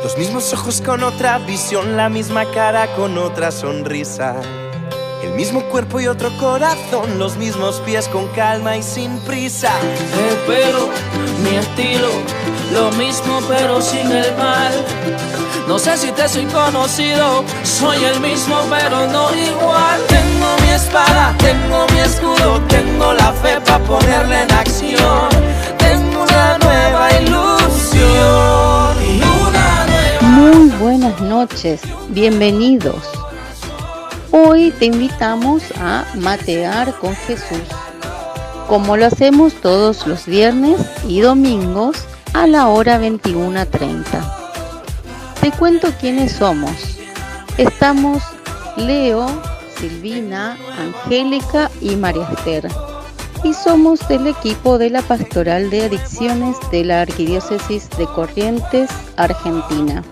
Los mismos ojos con otra visión, la misma cara con otra sonrisa. El mismo cuerpo y otro corazón, los mismos pies con calma y sin prisa. El pelo, mi estilo, lo mismo pero sin el mal. No sé si te soy conocido, soy el mismo pero no igual. Tengo mi espada, tengo mi escudo, tengo la fe para ponerla en acción. Tengo una nueva ilusión y una nueva... Muy buenas noches, bienvenidos. Hoy te invitamos a matear con Jesús, como lo hacemos todos los viernes y domingos a la hora 21:30. Te cuento quiénes somos. Estamos Leo, Silvina, Angélica y María Esther, y somos del equipo de la Pastoral de Adicciones de la Arquidiócesis de Corrientes, Argentina.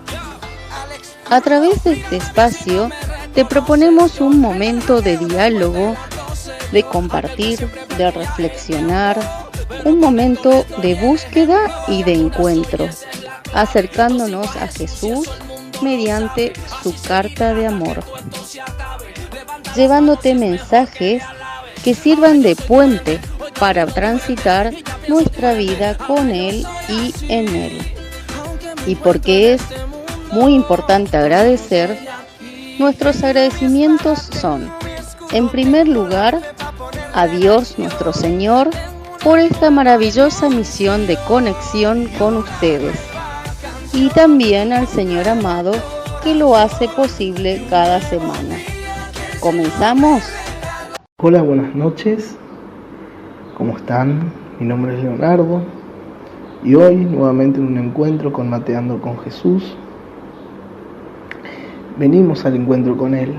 A través de este espacio te proponemos un momento de diálogo, de compartir, de reflexionar, un momento de búsqueda y de encuentro, acercándonos a Jesús mediante su carta de amor, llevándote mensajes que sirvan de puente para transitar nuestra vida con Él y en Él. Y porque es muy importante agradecer, nuestros agradecimientos son, en primer lugar, a Dios nuestro Señor por esta maravillosa misión de conexión con ustedes, y también al Señor amado que lo hace posible cada semana. ¿Comenzamos? Hola, buenas noches. ¿Cómo están? Mi nombre es Leonardo y hoy nuevamente en un encuentro con Mateando con Jesús. Venimos al encuentro con Él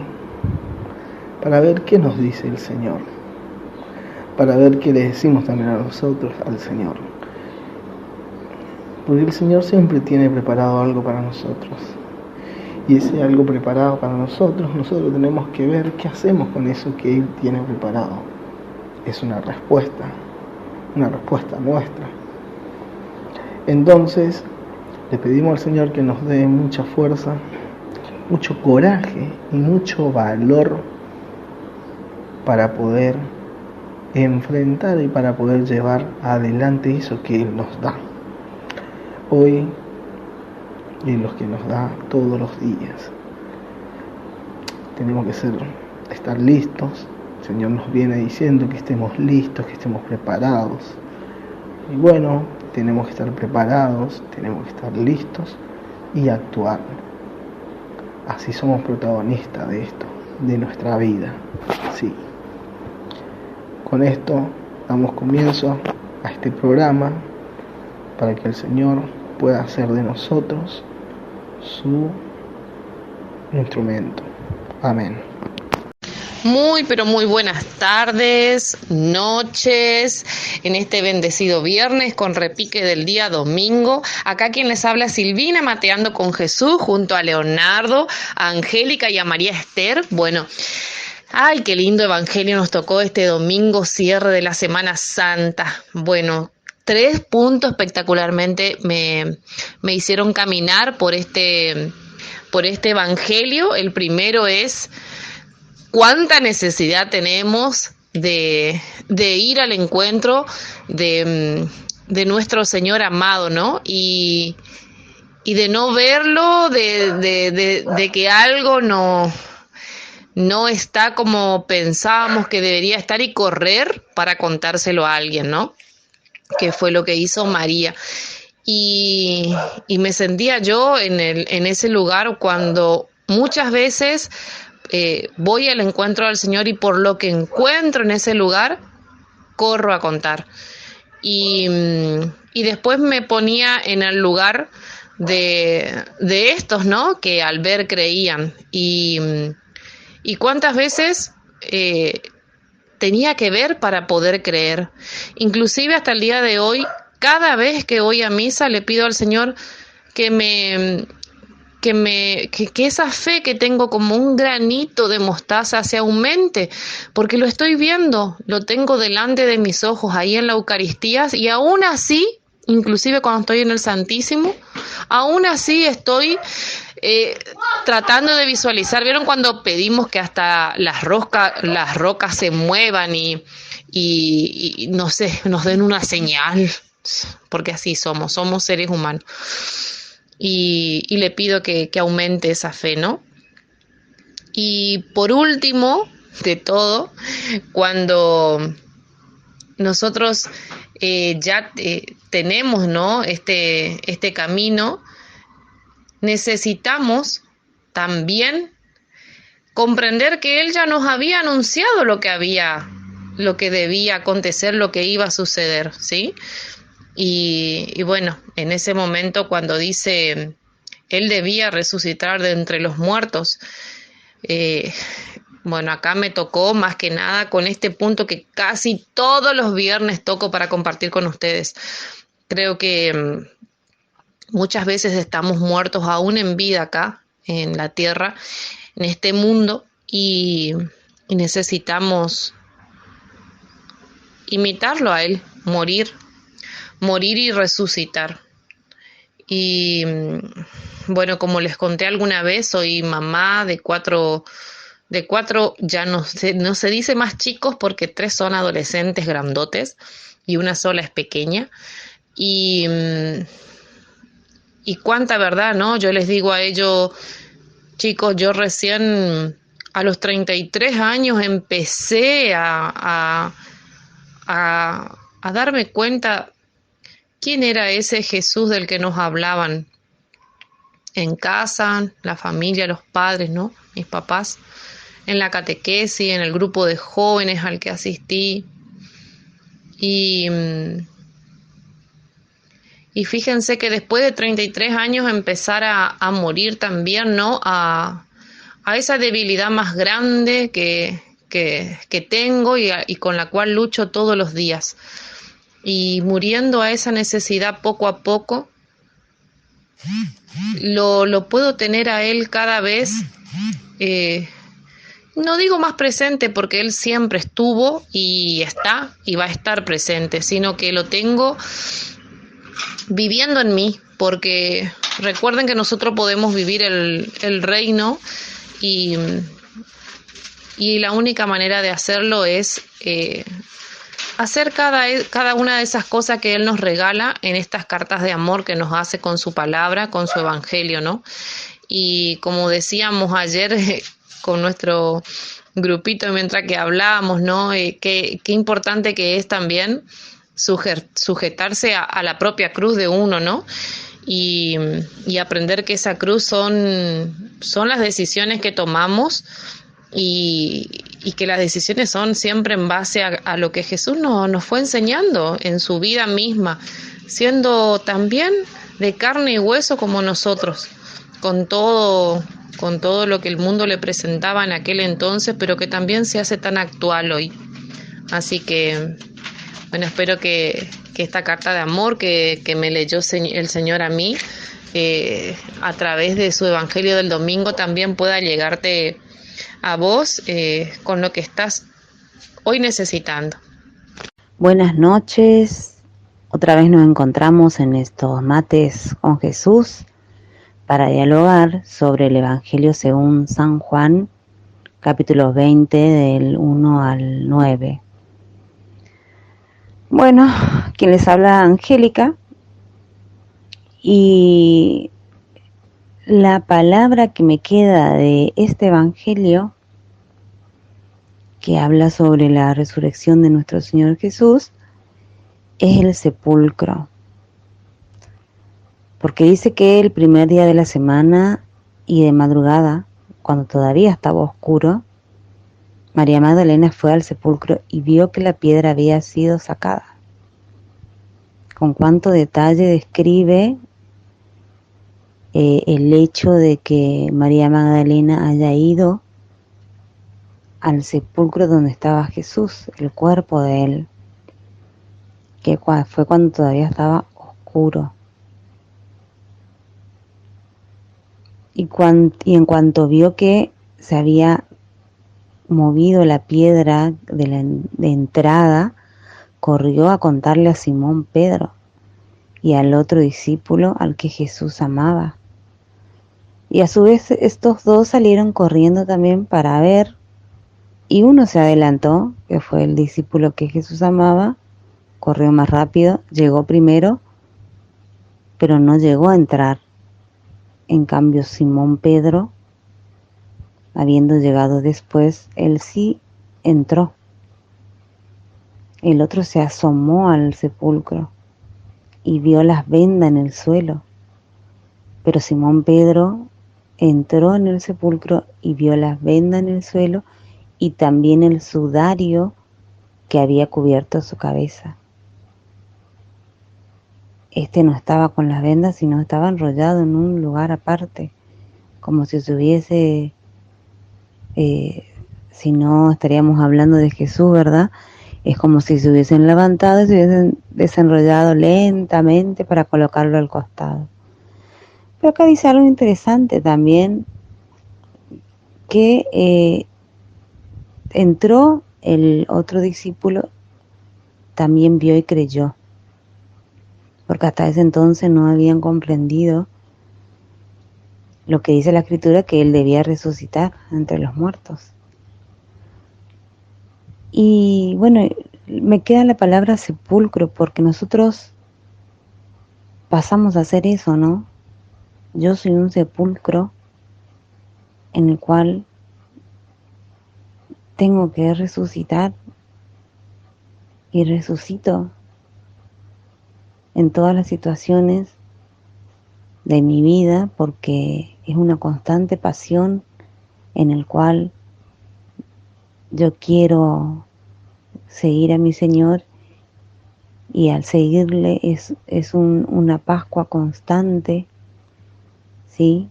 para ver qué nos dice el Señor, para ver qué le decimos también a nosotros al Señor, porque el Señor siempre tiene preparado algo para nosotros, y ese algo preparado para nosotros tenemos que ver qué hacemos con eso que Él tiene preparado. Es una respuesta nuestra. Entonces le pedimos al Señor que nos dé mucha fuerza, mucho coraje y mucho valor para poder enfrentar y para poder llevar adelante eso que Él nos da hoy y los que nos da todos los días. Tenemos que estar listos. El Señor nos viene diciendo que estemos listos, que estemos preparados. Y bueno, tenemos que estar preparados, tenemos que estar listos y actuar. Así somos protagonistas de esto, de nuestra vida. Sí. Con esto damos comienzo a este programa para que el Señor pueda hacer de nosotros su instrumento. Amén. Muy, pero muy buenas tardes, noches, en este bendecido viernes con repique del día domingo. Acá quien les habla Silvina, mateando con Jesús, junto a Leonardo, a Angélica y a María Esther. Bueno, ay, qué lindo evangelio nos tocó este domingo, cierre de la Semana Santa. Bueno, 3 puntos espectacularmente me hicieron caminar por este evangelio. El primero es: cuánta necesidad tenemos de ir al encuentro de nuestro Señor amado, ¿no? Y de no verlo, de que algo no está como pensábamos que debería estar, y correr para contárselo a alguien, ¿no? Que fue lo que hizo María. Y me sentía yo en ese lugar cuando muchas veces voy al encuentro del Señor y por lo que encuentro en ese lugar, corro a contar. Y después me ponía en el lugar de estos, ¿no? Que al ver creían. Y cuántas veces tenía que ver para poder creer. Inclusive hasta el día de hoy, cada vez que voy a misa le pido al Señor que esa fe que tengo como un granito de mostaza se aumente, porque lo estoy viendo, lo tengo delante de mis ojos ahí en la Eucaristía, y aún así, inclusive cuando estoy en el Santísimo, aún así estoy tratando de visualizar. ¿Vieron cuando pedimos que hasta las rocas se muevan y no sé, nos den una señal? Porque así somos seres humanos. Y le pido que aumente esa fe, ¿no? Y por último de todo, cuando nosotros ya tenemos, ¿no?, este camino, necesitamos también comprender que Él ya nos había anunciado lo que debía acontecer, lo que iba a suceder, ¿sí? Y bueno, en ese momento cuando dice Él debía resucitar de entre los muertos, bueno, acá me tocó más que nada con este punto que casi todos los viernes toco para compartir con ustedes. Creo que muchas veces estamos muertos aún en vida acá, en la tierra, en este mundo, y necesitamos imitarlo a Él, morir y resucitar. Y bueno, como les conté alguna vez, soy mamá de cuatro, ya no se dice más chicos porque 3 son adolescentes grandotes y una sola es pequeña. Y cuánta verdad, ¿no? Yo les digo a ellos, chicos, yo recién a los 33 años empecé a darme cuenta quién era ese Jesús del que nos hablaban en casa, la familia, los padres, ¿no? Mis papás, en la catequesis, en el grupo de jóvenes al que asistí. Y fíjense que después de 33 años empezar a morir también, ¿no? A esa debilidad más grande que tengo y con la cual lucho todos los días. Y muriendo a esa necesidad poco a poco, lo puedo tener a Él cada vez, no digo más presente porque Él siempre estuvo y está y va a estar presente, sino que lo tengo viviendo en mí, porque recuerden que nosotros podemos vivir el reino y la única manera de hacerlo es hacer cada una de esas cosas que Él nos regala en estas cartas de amor que nos hace con su palabra, con su evangelio, ¿no? Y como decíamos ayer con nuestro grupito mientras que hablábamos, ¿no? Qué importante que es también sujetarse a la propia cruz de uno, ¿no? Y aprender que esa cruz son las decisiones que tomamos y que las decisiones son siempre en base a lo que Jesús nos fue enseñando en su vida misma, siendo también de carne y hueso como nosotros, con todo lo que el mundo le presentaba en aquel entonces, pero que también se hace tan actual hoy. Así que, bueno, espero que esta carta de amor que me leyó el Señor a mí, a través de su Evangelio del domingo, también pueda llegarte a vos con lo que estás hoy necesitando. Buenas noches, otra vez nos encontramos en estos mates con Jesús para dialogar sobre el Evangelio según San Juan, capítulo 20 del 1 al 9. Bueno, quien les habla, Angélica, y la palabra que me queda de este Evangelio, que habla sobre la resurrección de nuestro Señor Jesús, es el sepulcro. Porque dice que el primer día de la semana y de madrugada, cuando todavía estaba oscuro, María Magdalena fue al sepulcro y vio que la piedra había sido sacada. Con cuánto detalle describe el hecho de que María Magdalena haya ido al sepulcro donde estaba Jesús, el cuerpo de Él, que fue cuando todavía estaba oscuro. Y en cuanto vio que se había movido la piedra de entrada, corrió a contarle a Simón Pedro, y al otro discípulo al que Jesús amaba. Y a su vez estos dos salieron corriendo también para ver, y uno se adelantó, que fue el discípulo que Jesús amaba, corrió más rápido, llegó primero, pero no llegó a entrar. En cambio, Simón Pedro, habiendo llegado después, él sí entró. El otro se asomó al sepulcro y vio las vendas en el suelo. Pero Simón Pedro entró en el sepulcro y vio las vendas en el suelo y también el sudario que había cubierto su cabeza. Este no estaba con las vendas, sino estaba enrollado en un lugar aparte, como si se hubiese, si no estaríamos hablando de Jesús, ¿verdad? Es como si se hubiesen levantado y se hubiesen desenrollado lentamente para colocarlo al costado. Pero acá dice algo interesante también, que entró el otro discípulo, también vio y creyó, porque hasta ese entonces no habían comprendido lo que dice la Escritura, que él debía resucitar entre los muertos. Y bueno, me queda la palabra sepulcro, porque nosotros pasamos a hacer eso, ¿no? Yo soy un sepulcro en el cual tengo que resucitar y resucito en todas las situaciones de mi vida, porque es una constante pasión en el cual yo quiero seguir a mi Señor, y al seguirle es una Pascua constante, ¿sí?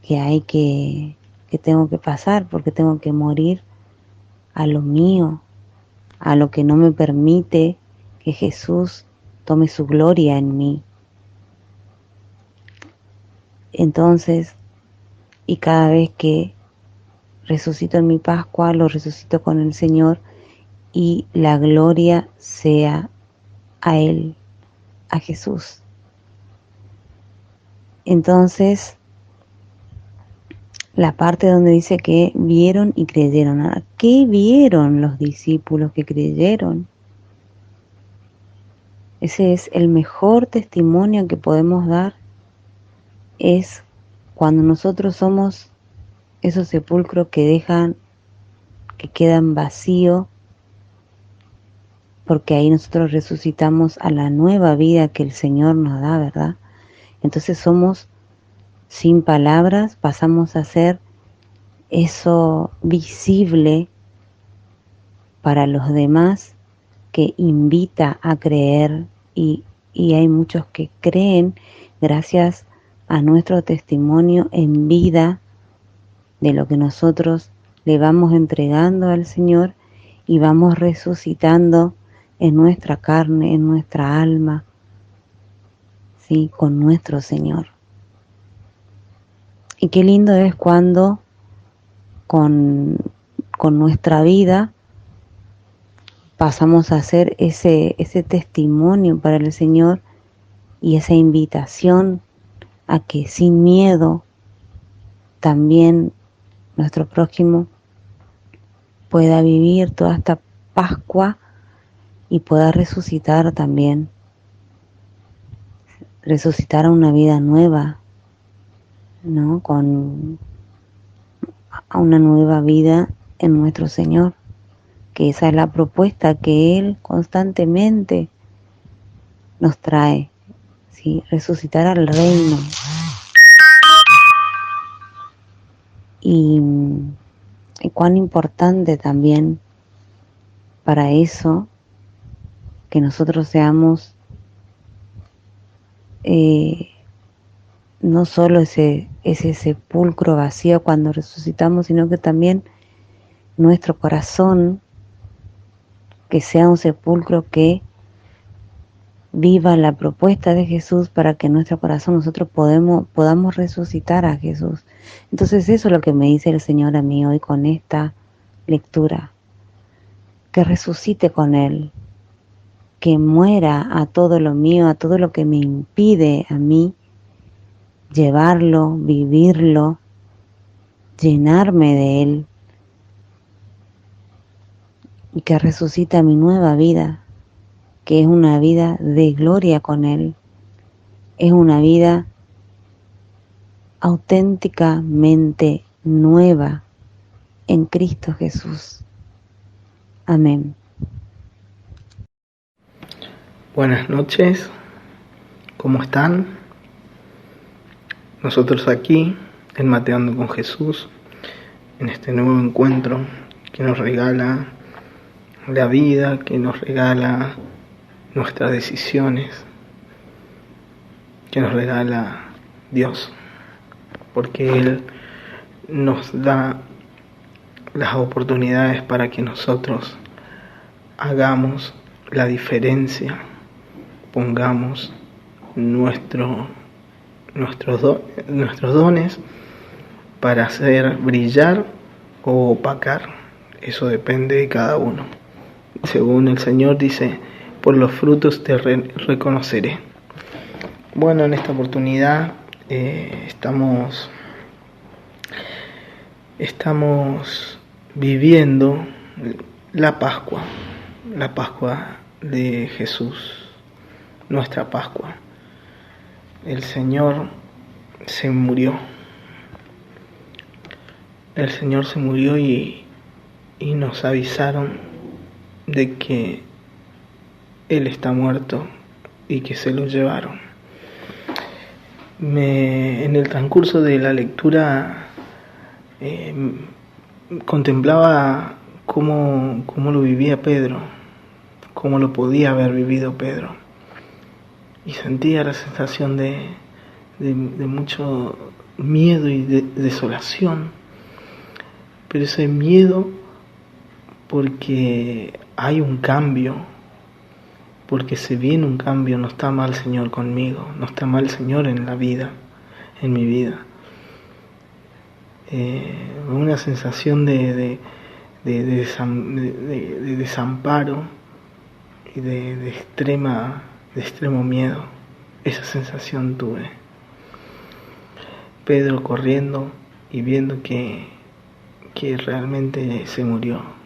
Que tengo que pasar, porque tengo que morir a lo mío, a lo que no me permite que Jesús tome su gloria en mí. Entonces, y cada vez que resucito en mi Pascua, lo resucito con el Señor, y la gloria sea a Él, a Jesús. Entonces, la parte donde dice que vieron y creyeron. ¿Qué vieron los discípulos que creyeron? Ese es el mejor testimonio que podemos dar, es cuando nosotros somos esos sepulcros que quedan vacíos, porque ahí nosotros resucitamos a la nueva vida que el Señor nos da, ¿verdad? Entonces somos, sin palabras, pasamos a ser eso visible para los demás, que invita a creer, y hay muchos que creen gracias a nuestro testimonio en vida de lo que nosotros le vamos entregando al Señor, y vamos resucitando en nuestra carne, en nuestra alma, ¿sí? Con nuestro Señor. Y qué lindo es cuando con nuestra vida pasamos a hacer ese testimonio para el Señor, y esa invitación a que sin miedo también nuestro prójimo pueda vivir toda esta Pascua y pueda resucitar también, resucitar a una vida nueva, ¿no? A una nueva vida en nuestro Señor, que esa es la propuesta que Él constantemente nos trae, ¿sí? Resucitar al reino. Y cuán importante también para eso, que nosotros seamos no solo ese sepulcro vacío cuando resucitamos, sino que también nuestro corazón, que sea un sepulcro que viva la propuesta de Jesús, para que en nuestro corazón nosotros podamos resucitar a Jesús. Entonces eso es lo que me dice el Señor a mí hoy con esta lectura, que resucite con Él, que muera a todo lo mío, a todo lo que me impide a mí llevarlo, vivirlo, llenarme de Él, y que resucita mi nueva vida, que es una vida de gloria con Él, es una vida auténticamente nueva en Cristo Jesús. Amén. Buenas noches, ¿cómo están? Nosotros aquí, en Mateando con Jesús, en este nuevo encuentro que nos regala la vida, que nos regala nuestras decisiones, que nos regala Dios, porque Él nos da las oportunidades para que nosotros hagamos la diferencia, pongamos nuestros dones para hacer brillar o opacar. Eso depende de cada uno. Según el Señor dice, por los frutos te reconoceré. Bueno, en esta oportunidad estamos viviendo la Pascua de Jesús, nuestra Pascua. El Señor se murió. El Señor se murió y nos avisaron de que Él está muerto y que se lo llevaron. En el transcurso de la lectura contemplaba cómo lo vivía Pedro, cómo lo podía haber vivido Pedro, y sentía la sensación de mucho miedo y de desolación, pero ese miedo porque hay un cambio, porque se viene un cambio. No está mal el Señor conmigo, no está mal el Señor en la vida, en mi vida. Una sensación de desamparo y de extremo miedo. Esa sensación tuve. Pedro corriendo y viendo que realmente se murió.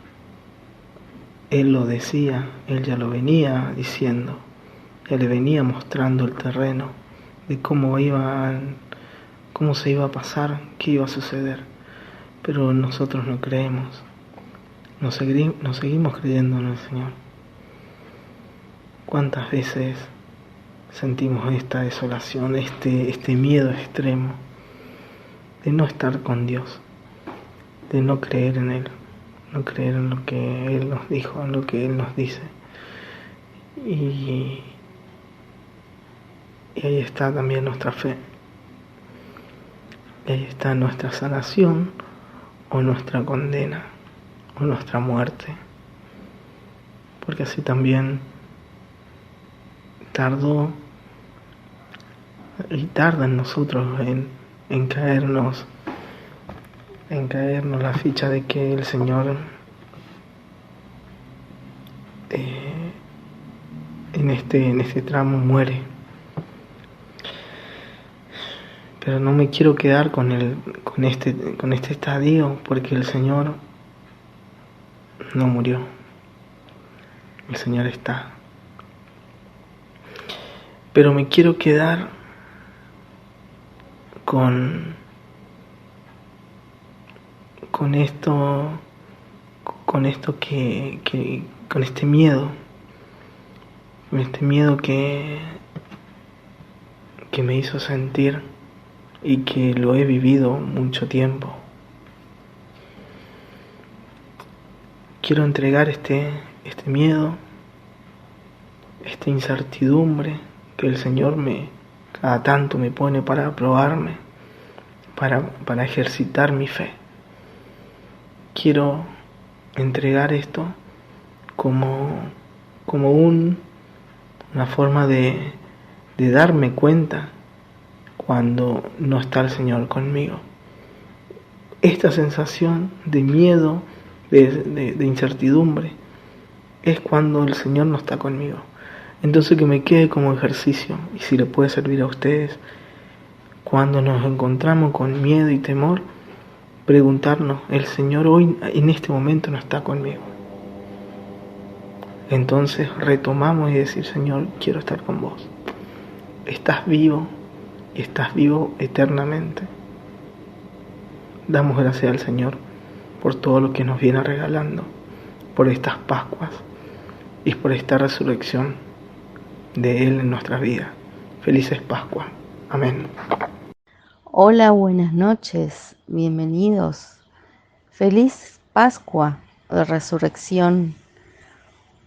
Él lo decía, él ya lo venía diciendo, ya le venía mostrando el terreno de cómo se iba a pasar, qué iba a suceder. Pero nosotros no creemos, no seguimos creyendo en el Señor. ¿Cuántas veces sentimos esta desolación, este miedo extremo de no estar con Dios, de no creer en Él, no creer en lo que Él nos dijo, en lo que Él nos dice? Y ahí está también nuestra fe. Y ahí está nuestra sanación o nuestra condena o nuestra muerte. Porque así también tardó y tarda en nosotros en caernos la ficha de que el Señor en este tramo muere. Pero no me quiero quedar con este estadio, porque el Señor no murió. El Señor está. Pero me quiero quedar con este miedo que me hizo sentir y que lo he vivido mucho tiempo. Quiero entregar este miedo, esta incertidumbre que el Señor cada tanto me pone para probarme, para ejercitar mi fe. Quiero entregar esto como una forma de darme cuenta cuando no está el Señor conmigo. Esta sensación de miedo, de incertidumbre, es cuando el Señor no está conmigo. Entonces que me quede como ejercicio, y si le puede servir a ustedes, cuando nos encontramos con miedo y temor, preguntarnos, el Señor hoy en este momento no está conmigo. Entonces retomamos y decir, Señor, quiero estar con vos. Estás vivo y estás vivo eternamente. Damos gracias al Señor por todo lo que nos viene regalando, por estas Pascuas y por esta resurrección de Él en nuestra vida. Felices Pascuas. Amén. Hola, buenas noches, bienvenidos. Feliz Pascua de Resurrección.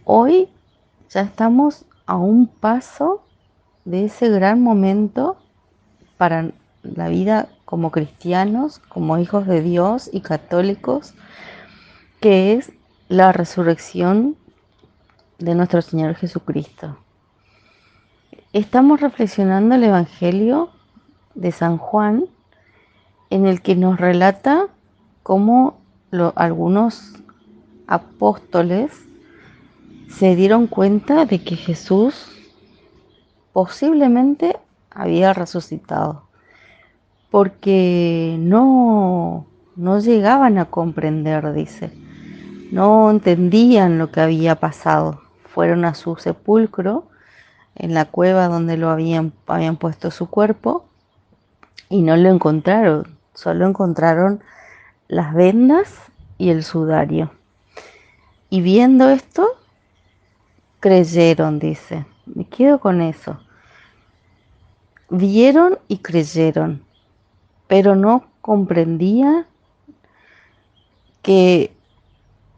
Hoy ya estamos a un paso de ese gran momento para la vida como cristianos, como hijos de Dios y católicos, que es la resurrección de nuestro Señor Jesucristo. Estamos reflexionando el Evangelio de San Juan, en el que nos relata cómo algunos apóstoles se dieron cuenta de que Jesús posiblemente había resucitado, porque no llegaban a comprender, dice, no entendían lo que había pasado. Fueron a su sepulcro, en la cueva donde lo habían puesto su cuerpo, y no lo encontraron, solo encontraron las vendas y el sudario. Y viendo esto, creyeron, dice. Me quedo con eso. Vieron y creyeron, pero no comprendía que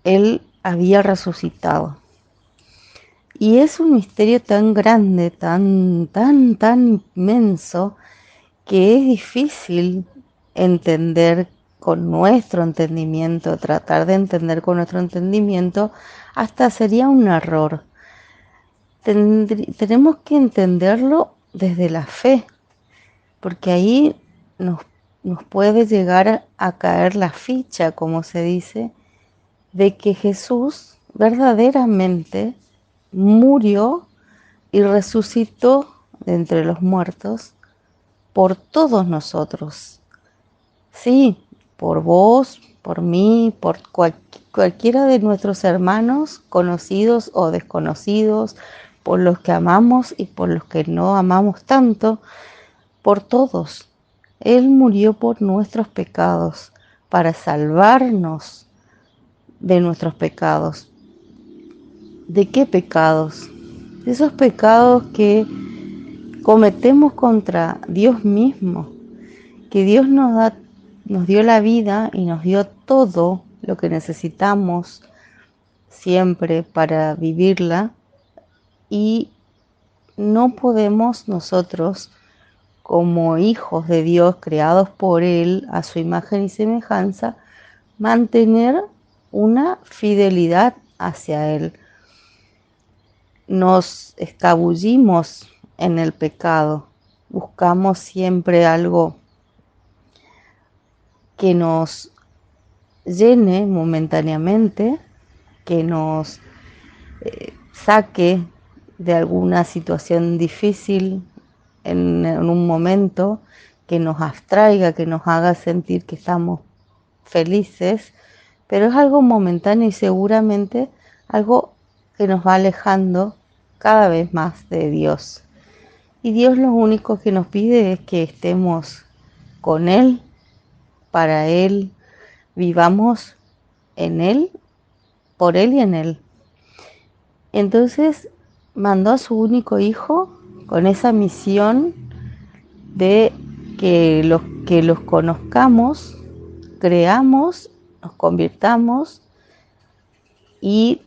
Él había resucitado. Y es un misterio tan grande, tan inmenso, que es difícil entender con nuestro entendimiento, tratar de entender con nuestro entendimiento, hasta sería un error. Tenemos que entenderlo desde la fe, porque ahí nos puede llegar a caer la ficha, como se dice, de que Jesús verdaderamente murió y resucitó de entre los muertos por todos nosotros. Sí, por vos, por mí, por cualquiera de nuestros hermanos, conocidos o desconocidos, por los que amamos y por los que no amamos tanto, por todos. Él murió por nuestros pecados, para salvarnos de nuestros pecados. ¿De qué pecados? De esos pecados que cometemos contra Dios mismo, que Dios nos dio la vida y nos dio todo lo que necesitamos siempre para vivirla, y no podemos nosotros, como hijos de Dios creados por Él a su imagen y semejanza, mantener una fidelidad hacia Él. Nos escabullimos en el pecado, buscamos siempre algo que nos llene momentáneamente, que nos saque de alguna situación difícil en un momento, que nos abstraiga, que nos haga sentir que estamos felices, pero es algo momentáneo y seguramente algo que nos va alejando cada vez más de Dios. Y Dios lo único que nos pide es que estemos con Él, para Él, vivamos en Él, por Él y en Él. Entonces mandó a su único hijo con esa misión de que los conozcamos, creamos, nos convirtamos y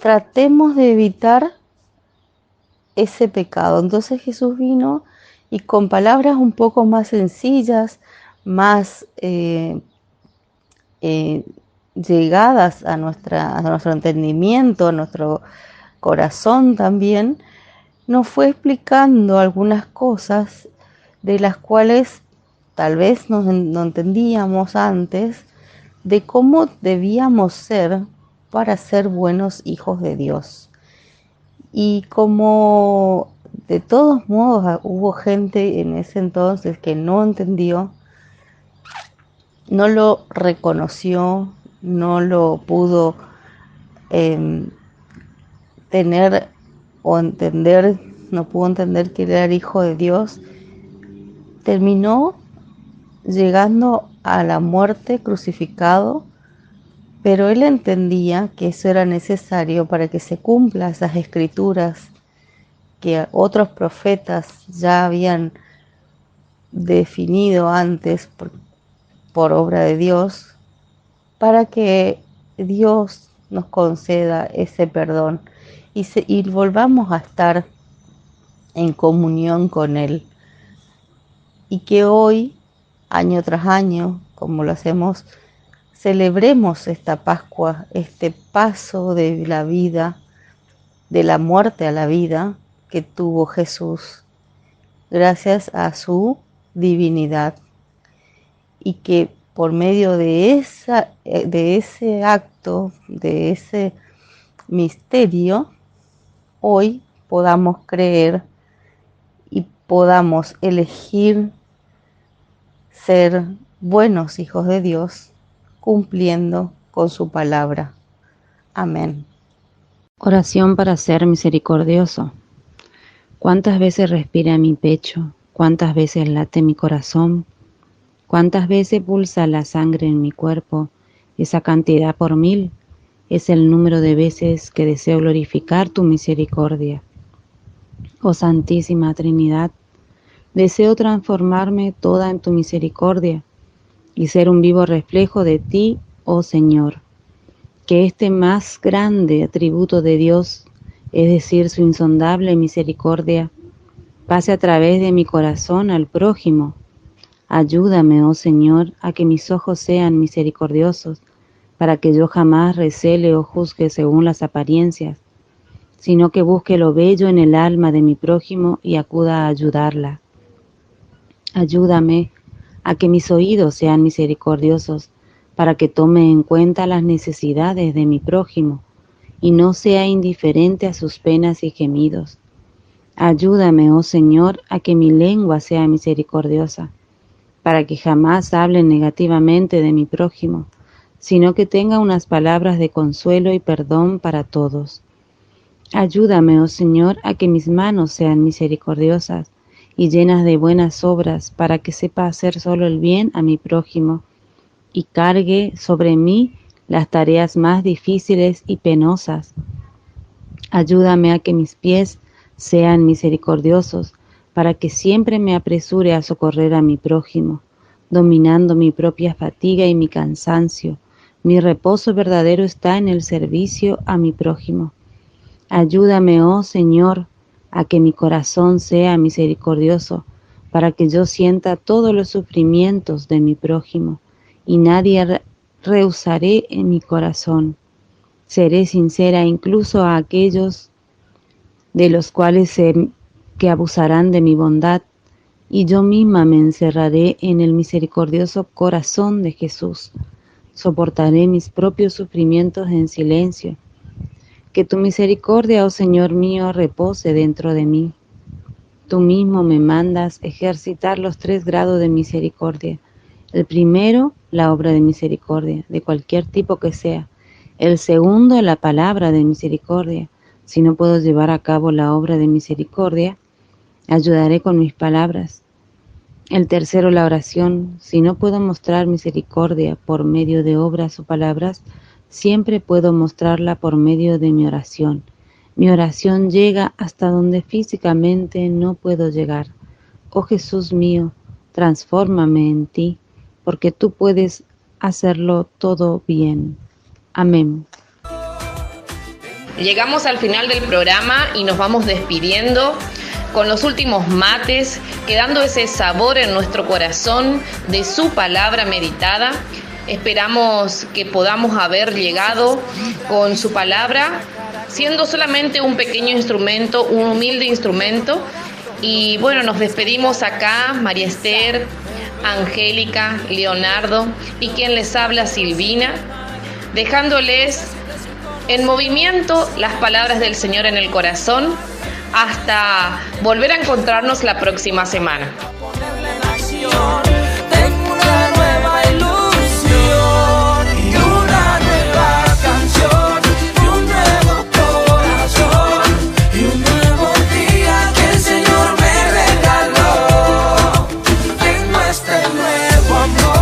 tratemos de evitar ese pecado. Entonces Jesús vino y con palabras un poco más sencillas, más llegadas a nuestro entendimiento, a nuestro corazón también, nos fue explicando algunas cosas de las cuales tal vez no entendíamos antes, de cómo debíamos ser para ser buenos hijos de Dios. Y como de todos modos hubo gente en ese entonces que no entendió, no lo reconoció, no lo pudo tener o entender, no pudo entender que él era el Hijo de Dios, terminó llegando a la muerte crucificado, pero él entendía que eso era necesario para que se cumplan esas escrituras que otros profetas ya habían definido antes por obra de Dios, para que Dios nos conceda ese perdón y volvamos a estar en comunión con Él. Y que hoy, año tras año, como lo hacemos, celebremos esta Pascua, este paso de la vida, de la muerte a la vida que tuvo Jesús, gracias a su divinidad. Y que por medio de ese acto, de ese misterio, hoy podamos creer y podamos elegir ser buenos hijos de Dios, cumpliendo con su palabra. Amén. Oración para ser misericordioso. ¿Cuántas veces respira mi pecho? ¿Cuántas veces late mi corazón? ¿Cuántas veces pulsa la sangre en mi cuerpo? Esa cantidad por 1000 es el número de veces que deseo glorificar tu misericordia. Oh Santísima Trinidad, deseo transformarme toda en tu misericordia y ser un vivo reflejo de ti, oh Señor. Que este más grande atributo de Dios, es decir, su insondable misericordia, pase a través de mi corazón al prójimo. Ayúdame, oh Señor, a que mis ojos sean misericordiosos, para que yo jamás recele o juzgue según las apariencias, sino que busque lo bello en el alma de mi prójimo y acuda a ayudarla. Ayúdame a que mis oídos sean misericordiosos, para que tome en cuenta las necesidades de mi prójimo y no sea indiferente a sus penas y gemidos. Ayúdame, oh Señor, a que mi lengua sea misericordiosa, para que jamás hable negativamente de mi prójimo, sino que tenga unas palabras de consuelo y perdón para todos. Ayúdame, oh Señor, a que mis manos sean misericordiosas y llenas de buenas obras, para que sepa hacer solo el bien a mi prójimo y cargue sobre mí las tareas más difíciles y penosas. Ayúdame a que mis pies sean misericordiosos, para que siempre me apresure a socorrer a mi prójimo, dominando mi propia fatiga y mi cansancio. Mi reposo verdadero está en el servicio a mi prójimo. Ayúdame, oh Señor, a que mi corazón sea misericordioso, para que yo sienta todos los sufrimientos de mi prójimo, y nadie rehusaré en mi corazón. Seré sincera incluso a aquellos de los cuales sé que abusarán de mi bondad, y yo misma me encerraré en el misericordioso corazón de Jesús. Soportaré mis propios sufrimientos en silencio. Que tu misericordia, oh Señor mío, repose dentro de mí. Tú mismo me mandas ejercitar los 3 grados de misericordia. El primero, la obra de misericordia, de cualquier tipo que sea. El segundo, la palabra de misericordia. Si no puedo llevar a cabo la obra de misericordia, ayudaré con mis palabras. El tercero, la oración. Si no puedo mostrar misericordia por medio de obras o palabras, siempre puedo mostrarla por medio de mi oración. Mi oración llega hasta donde físicamente no puedo llegar. Oh Jesús mío, transfórmame en ti, porque tú puedes hacerlo todo bien. Amén. Llegamos al final del programa y nos vamos despidiendo con los últimos mates, quedando ese sabor en nuestro corazón de su palabra meditada. Esperamos que podamos haber llegado con su palabra, siendo solamente un pequeño instrumento, un humilde instrumento. Y bueno, nos despedimos acá, María Esther, Angélica, Leonardo y quien les habla, Silvina, dejándoles en movimiento las palabras del Señor en el corazón, hasta volver a encontrarnos la próxima semana. Tengo una nueva ilusión y una nueva canción y un nuevo corazón y un nuevo día que el Señor me regaló. Tengo este nuevo amor.